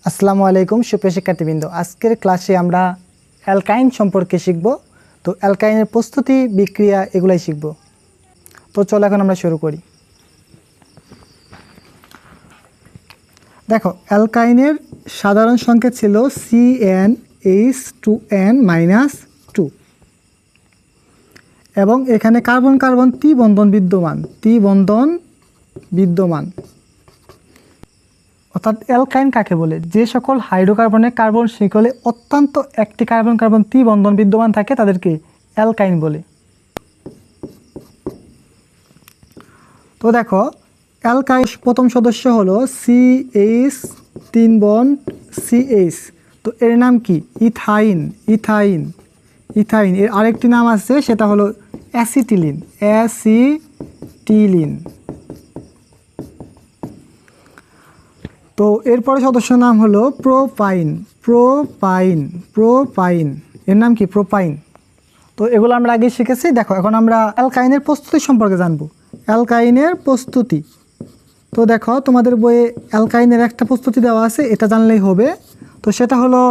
আসসালামু আলাইকুম সুপ্রিয় শিক্ষার্থীবৃন্দ, আজকের ক্লাসে আমরা অ্যালকাইন সম্পর্কে শিখব। তো অ্যালকাইনের প্রস্তুতি, বিক্রিয়া এগুলাই শিখব। তো চলো এখন আমরা শুরু করি। দেখো, অ্যালকাইনের সাধারণ সংকেত ছিল CnH2n-2 এবং এখানে কার্বন কার্বন ত্রিবন্ধন বিদ্যমান। অর্থাৎ অ্যালকাইন কাকে বলে? যে সকল হাইড্রোকার্বনের কার্বন শিকলে অত্যন্ত একটি কার্বন কার্বন ত্রিবন্ধন বিদ্যমান থাকে তাদেরকে অ্যালকাইন বলে। তো দেখো, অ্যালকাইন প্রথম সদস্য হলো CH 3 বন্ড CH। তো এর নাম কি? ইথাইন। এর আরেকটি নাম আছে, সেটা হলো অ্যাসিটিলিন। তো এরপরে সদস্য নাম হলো প্রোপাইন। এর নাম কি? প্রোপাইন। তো এগুলো আমরা আগে শিখেছি। দেখো, এখন আমরা অ্যালকাইনের প্রস্তুতি সম্পর্কে জানবো। অ্যালকাইনের প্রস্তুতি, তো দেখো তোমাদের বইয়ে অ্যালকাইনের একটা প্রস্তুতি দেওয়া আছে, এটা জানলেই হবে। তো সেটা হলো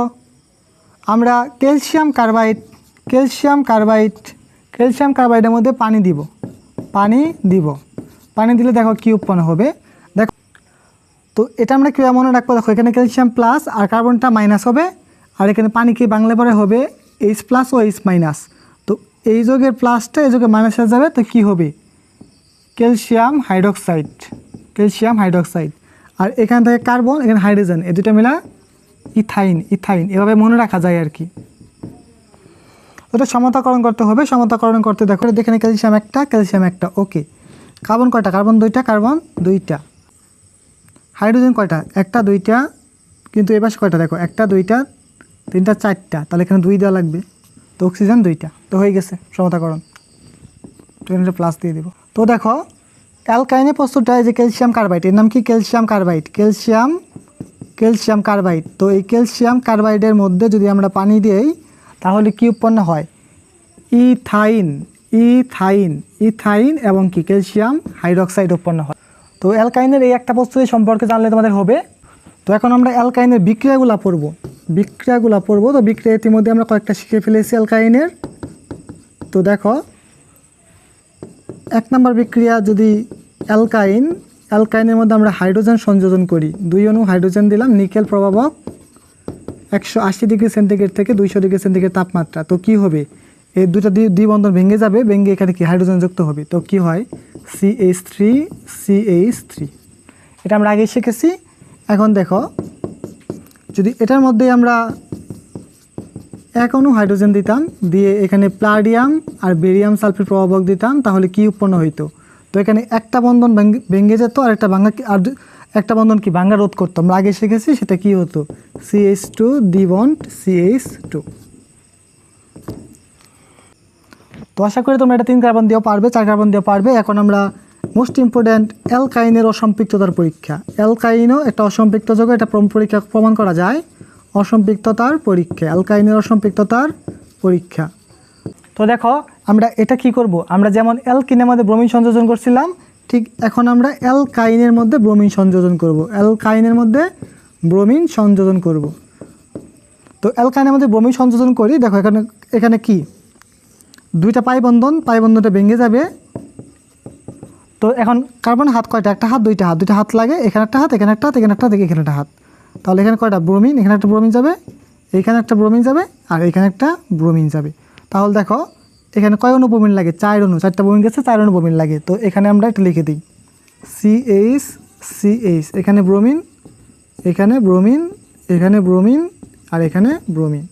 আমরা ক্যালসিয়াম কার্বাইডের মধ্যে পানি দিলে দেখো কি উৎপন্ন হবে। দেখো, তো এটা আমরা কীভাবে মনে রাখবো? দেখো, এখানে ক্যালসিয়াম প্লাস আর কার্বনটা মাইনাস হবে, আর এখানে পানি কি বাংলা পরে হবে H প্লাস ও H মাইনাস। তো এই যোগের প্লাসটা এই যোগে মাইনাসে যাবে, তো কি হবে? Calcium hydroxide. আর এখান থেকে কার্বন, এখানে হাইড্রোজেন, এই দুটো মিলা ইথাইন। এভাবে মনে রাখা যায় আর কি। ওটা সমতাকরণ করতে হবে। সমতাকরণ করতে দেখো, এখানে ক্যালসিয়াম একটা, ওকে। কার্বন কয়টা? কার্বন দুইটা। হাইড্রোজেন কয়টা? একটা, দুইটা। কিন্তু এবার কয়টা? দেখো, একটা, দুইটা, তিনটা, চারটা। তাহলে এখানে 2 দেওয়া লাগবে। তো অক্সিজেন 2টা। তো হয়ে গেছে সমতাকরণ। তো এটা প্লাস দিয়ে দেব। তো দেখো, অ্যালকাইনের প্রস্তুতটা এই যে ক্যালসিয়াম কার্বাইড, এর নাম কি? Calcium carbide. তো এই ক্যালসিয়াম কার্বাইডের মধ্যে যদি আমরা পানি দিই তাহলে কি উৎপন্ন হয়? ইথাইন এবং কি ক্যালসিয়াম হাইড্রক্সাইড উৎপন্ন হয়। তো অ্যালকাইনের এই একটা প্রস্তুতি সম্পর্কে জানলে তোমাদের হবে। তো এখন আমরা অ্যালকাইনের বিক্রিয়াগুলো পড়ব। তো বিক্রিয়া ইতিমধ্যে আমরা কয়েকটা শিখে ফেলেছি অ্যালকাইনের। তো দেখো, 1 নম্বর বিক্রিয়া, যদি অ্যালকাইনের মধ্যে আমরা হাইড্রোজেন সংযোজন করি, 2 অণু হাইড্রোজেন দিলাম, নিকেল প্রভাবক 180 ডিগ্রি সেন্টিগ্রেড থেকে 200 ডিগ্রি সেন্টিগ্রেড তাপমাত্রা। তো কি হবে? এই দুটা দ্বিবন্ধন ভেঙে যাবে, এখানে কি হাইড্রোজেন যুক্ত হবে। তো কি হয়? CH3। এটা আমরা আগে শিখেছি। এখন দেখো, যদি এটার মধ্যে আমরা 1 অণু হাইড্রোজেন দিতাম, দিয়ে এখানে প্লাডিয়াম আর বেরিয়াম সালফেট প্রভাবক দিতাম, তাহলে কি উৎপন্ন হইতো? তো এখানে একটা বন্ধন ভেঙে যেত, আর একটা বন্ধন কি ভাঙা রোধ করতো। আমরা আগে শিখেছি, সেটা কি হতো? CH2 দ্বিবন্ধ CH2। তো আশা করি তোমরা এটা 3 কার্বন দিয়েও পারবে, 4 কার্বন দিয়েও পারবে। এখন আমরা মোস্ট ইম্পর্ট্যান্ট অ্যালকাইনের অসম্পৃক্ততার পরীক্ষা। অ্যালকাইনও একটা অসম্পৃক্ত যৌগ, এটা পরীক্ষা প্রমাণ করা যায়। অ্যালকাইনের অসম্পৃক্ততার পরীক্ষা। তো দেখো, আমরা এটা কি করব? আমরা যেমন অ্যালকিনের মধ্যে ব্রোমিন সংযোজন করছিলাম, ঠিক এখন আমরা অ্যালকাইনের মধ্যে ব্রোমিন সংযোজন করব। তো অ্যালকাইনের মধ্যে ব্রোমিন সংযোজন করি। দেখো, এখানে কি 2টা পাই বন্ধনটা ভেঙে যাবে। তো এখন কার্বন হাত কয়টা? একটা হাত, 2টা হাত লাগে। এখানে একটা হাত, এখানে একটা হাত, এখানে একটা হাত। তাহলে এখানে কয়টা ব্রোমিন? এখানে একটা ব্রোমিন যাবে, এখানে একটা ব্রোমিন যাবে, আর এখানে একটা ব্রোমিন যাবে। তাহলে দেখো, এখানে কয় অণু ব্রোমিন লাগে? 4 অণু। 4টা ব্রোমিন গেছে, 4 অণু ব্রোমিন লাগে। তো এখানে আমরা একটা লিখে দিই CH। এখানে ব্রোমিন, এখানে ব্রোমিন, আর এখানে ব্রোমিন।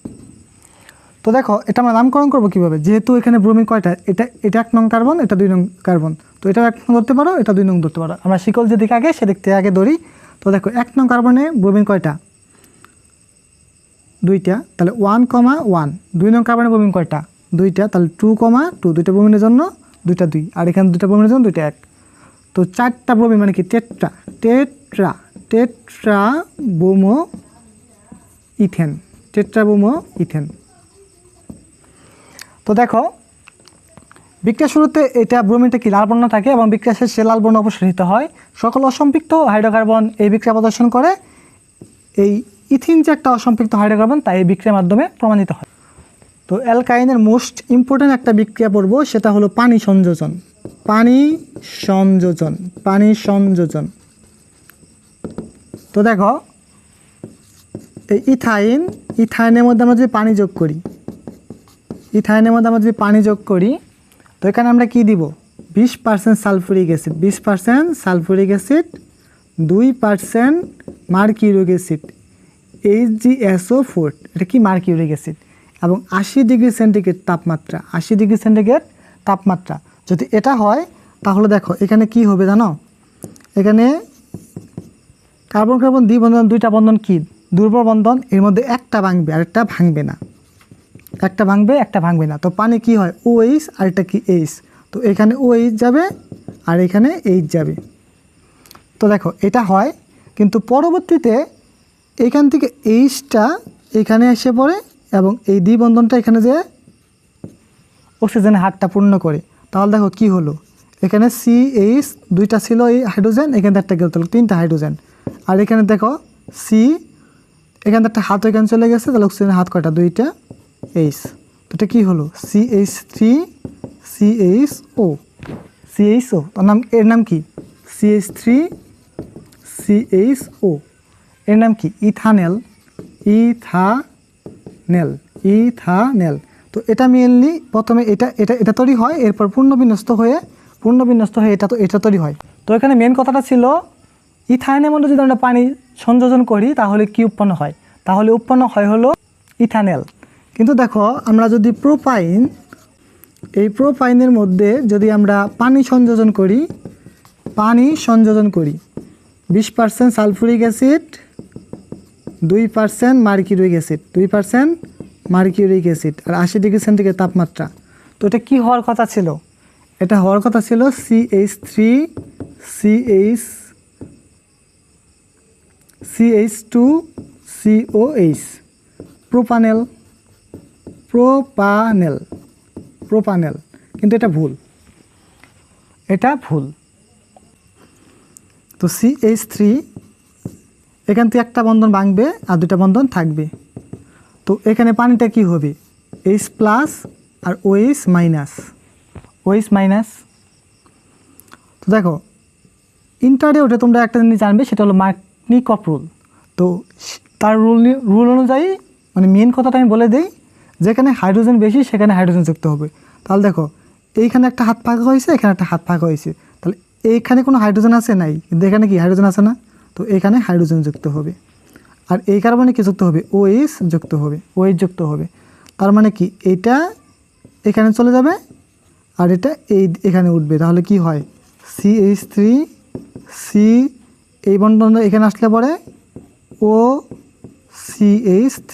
তো দেখো, এটা আমরা নামকরণ করবো কীভাবে? যেহেতু এখানে ব্রোমিন কয়টা, এটা 1 নং কার্বন, এটা 2 নং কার্বন। তো এটা 1 নং ধরতে পারো, এটা 2 নং ধরতে পারো। আমরা শিকল যেদিকে আগে সেদিক থেকে আগে ধরি। তো দেখো, 1 নং কার্বনে ব্রোমিন কয়টা? 2টা। তাহলে 1,1। 2 নং কার্বনে ব্রোমিন কয়টা? 2টা। তাহলে 2,2। 2টা ব্রোমিনের জন্য 2টা 2, আর এখানে 2টা ব্রোমিনের জন্য 2টা 1। তো 4টা ব্রোমিন মানে কি? টেট্রাবোমো ইথেন। তো দেখো, বিক্রিয়া শুরুতে এটা ব্রোমিনটা কি লাল বর্ণ থাকে, এবং বিক্রিয়া শেষে লাল বর্ণ অপসারিত হয়। সকল অসম্পৃক্ত হাইড্রোকার্বন এই বিক্রিয়া প্রদর্শন করে। এই ইথিন যে একটা অসম্পৃক্ত হাইড্রোকার্বন তাই এই বিক্রিয়ার মাধ্যমে প্রমাণিত হয়। তো অ্যালকাইনের মোস্ট ইম্পর্ট্যান্ট একটা বিক্রিয়া পড়ব, সেটা হলো পানি সংযোজন। পানি সংযোজন, পানি সংযোজন। তো দেখো এই ইথাইনের মধ্যে আমরা যদি পানি যোগ করি, ইথাইনের মধ্যে আমরা যদি পানি যোগ করি, তো এখানে আমরা কি দিব? 20% sulphuric acid, 20% sulphuric acid, 2% mercuric acid, HgSO4, এটা কি মার্কিউরিক অ্যাসিড, এবং 80 ডিগ্রি সেন্টিগ্রেড তাপমাত্রা, 80 ডিগ্রি সেন্টিগ্রেড তাপমাত্রা। যদি এটা হয় তাহলে দেখো এখানে কি হবে জানো? এখানে কার্বন কার্বন দ্বিবন্ধন, দুইটা বন্ধন কি দুর্বল বন্ধন, এর মধ্যে একটা ভাঙবে আর একটা ভাঙবে না, একটা ভাঙবে একটা ভাঙবে না। তো পানি কি হয়? OH আর এটা কি H, তো এখানে OH যাবে আর এখানে H যাবে। তো দেখো এটা হয়, কিন্তু পরবর্তীতে এখান থেকে Hটা এখানে এসে পড়ে এবং এই দ্বিবন্ধনটা এখানে যে অক্সিজেনের হারটা পূর্ণ করে। তাহলে দেখো কি হলো, এখানে CH দুইটা ছিল এই হাইড্রোজেন, এখানে একটা গেল, তাহলে 3টা হাইড্রোজেন। আর এখানে দেখো C, এখানে একটা হাত এখানে চলে গেছে, তাহলে অক্সিজেনের হাত কয়টা? 2টা H। তো এটা কী হলো? CH3CHO, CHO। তার নাম, এর নাম কি? CH3CHO, এর নাম কি? Ethanal, ethanal, ethanal. তো এটা মেনলি প্রথমে এটা এটা এটা তৈরি হয়, এরপর পূর্ণবিন্যস্ত হয়ে এটা তৈরি হয়। তো এখানে মেন কথাটা ছিল ইথাইনের মধ্যে যদি আমরা পানি সংযোজন করি তাহলে কি উৎপন্ন হয়? তাহলে উৎপন্ন হয় হলো ইথানেল। কিন্তু দেখো আমরা যদি প্রোপাইন, এই প্রোপাইনের মধ্যে যদি আমরা পানি সংযোজন করি, 20% sulphuric acid, 2% mercuric acid, 2% mercuric acid, আর 80 ডিগ্রি সেন্টিগ্রেড তাপমাত্রা। তো এটা কি হওয়ার কথা ছিল? এটা হওয়ার কথা ছিল CH3CH2COH, প্রোপানেল, প্রোপানেল, প্রোপানেল। কিন্তু এটা ভুল, এটা ভুল। তো CH3 এখান থেকে একটা বন্ধন ভাঙবে আর দুটা বন্ধন থাকবে। তো এখানে পানিটা কি হবে? H+ আর OH-। OH-। তো দেখো ইন্টারে ওটা তোমরা একটা জিনিস জানবে, সেটা হলো মার্কনিকফ রুল। তো তার রুল অনুযায়ী মানে মেন কথাটা আমি বলে দিই, যেখানে হাইড্রোজেন বেশি সেখানে হাইড্রোজেন যুক্ত হবে। তাহলে দেখো এইখানে একটা হাত ফাঁকা হয়েছে, এখানে একটা হাত ফাঁকা হয়েছে, তাহলে এইখানে কোনো হাইড্রোজেন আছে নাই, কিন্তু এখানে কি হাইড্রোজেন আছে না? তো এখানে হাইড্রোজেন যুক্ত হবে। আর এই কার্বনে কি যুক্ত হবে? OH যুক্ত হবে, OH যুক্ত হবে। তার মানে কি এটা এখানে চলে যাবে আর এটা এখানে উঠবে। তাহলে কি হয়? CH3C, এই বন্ধন এখানে আসলে পরে OCH3।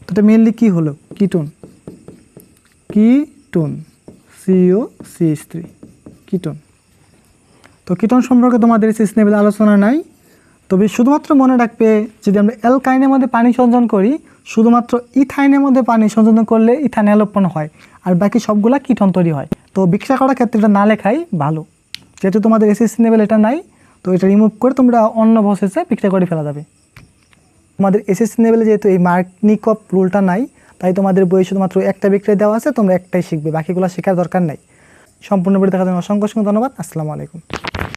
তো এটা মেনলি কি হলো? Ketone, ketone, COCH3, ketone. তো কিটোন সম্পর্কে তোমাদের সিস্টেমের আলোচনা নাই, তবে শুধুমাত্র মনে রাখবে যদি আমরা অ্যালকাইনের মধ্যে পানি সংযোজন করি, শুধুমাত্র ইথাইনের মধ্যে পানি সংযোজন করলে ইথানল উৎপন্ন হয়, আর বাকি সবগুলা কিটোন তৈরি হয়। তো বিক্রিয়া করার ক্ষেত্রে এটা না লেখাই ভালো, যেহেতু তোমাদের এসএসসি লেভেল এটা নাই, তো এটা রিমুভ করে তোমরা অন্য প্রসেসে বিক্রিয়া করে ফেলা যাবে। তোমাদের এসএসসি লেভেলে যেহেতু এই মার্কনিকফ রুলটা নাই, তাই তোমাদের বইয়ে শুধুমাত্র একটা বিক্রিয়া দেওয়া আছে, তোমরা একটাই শিখবে, বাকিগুলো শেখার দরকার নাই। সম্পূর্ণ ভিডিও দেখার জন্য অসংখ্য ধন্যবাদ। আসসালামু আলাইকুম।